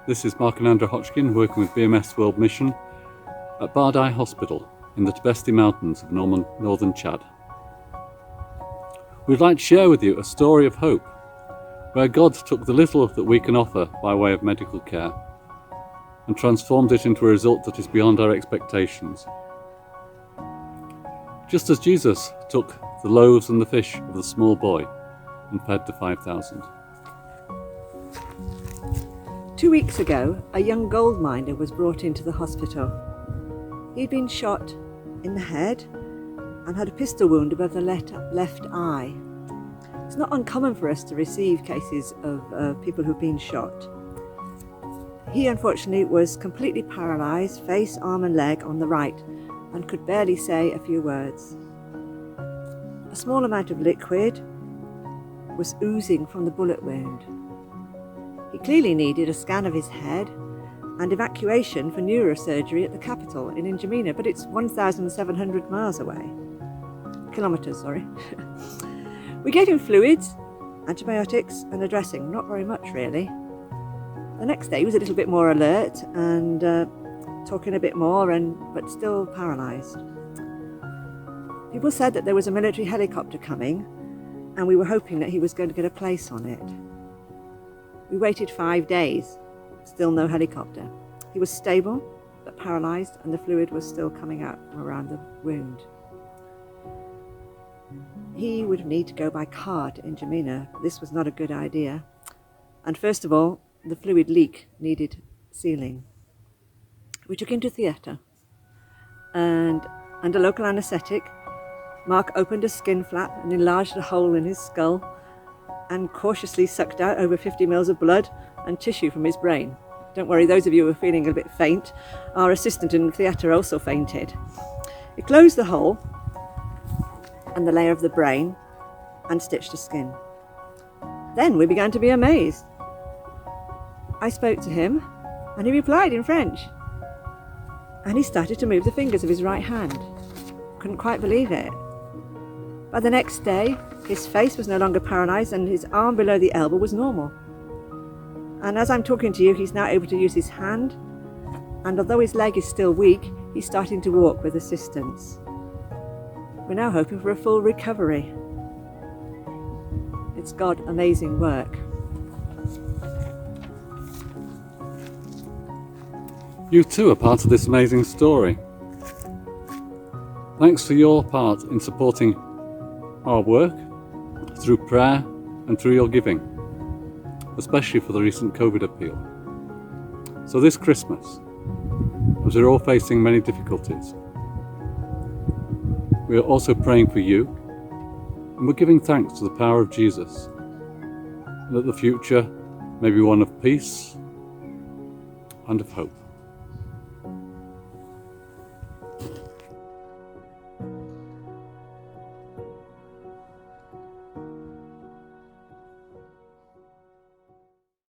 This is Mark and Andrea Hotchkin working with BMS World Mission at Bardai Hospital in the Tibesti Mountains of northern Chad. We'd like to share with you a story of hope where God took the little that we can offer by way of medical care and transformed it into a result that is beyond our expectations. Just as Jesus took the loaves and the fish of the small boy and fed the 5,000. 2 weeks ago, a young gold miner was brought into the hospital. He'd been shot in the head and had a pistol wound above the left eye. It's not uncommon for us to receive cases of people who've been shot. He unfortunately was completely paralysed, face, arm and leg on the right, and could barely say a few words. A small amount of liquid was oozing from the bullet wound. He clearly needed a scan of his head and evacuation for neurosurgery at the capital in N'Djamena, but it's 1,700 miles away. Kilometres, sorry. We gave him fluids, antibiotics and a dressing, not very much really. The next day he was a little bit more alert and talking a bit more, but still paralysed. People said that there was a military helicopter coming and we were hoping that he was going to get a place on it. We waited 5 days, still no helicopter. He was stable but paralysed and the fluid was still coming out from around the wound. He would need to go by car to N'Djamena. This was not a good idea. And first of all, the fluid leak needed sealing. We took him to theatre and under local anaesthetic, Mark opened a skin flap and enlarged a hole in his skull and cautiously sucked out over 50 mils of blood and tissue from his brain. Don't worry, those of you who are feeling a bit faint, our assistant in the theatre also fainted. He closed the hole and the layer of the brain and stitched the skin. Then we began to be amazed. I spoke to him and he replied in French. And he started to move the fingers of his right hand. Couldn't quite believe it. By the next day, his face was no longer paralysed and his arm below the elbow was normal. And as I'm talking to you, he's now able to use his hand. And although his leg is still weak, he's starting to walk with assistance. We're now hoping for a full recovery. It's God's amazing work. You too are part of this amazing story. Thanks for your part in supporting our work through prayer and through your giving, especially for the recent COVID appeal. So this Christmas, as we're all facing many difficulties, we are also praying for you, and we're giving thanks to the power of Jesus, and that the future may be one of peace and of hope.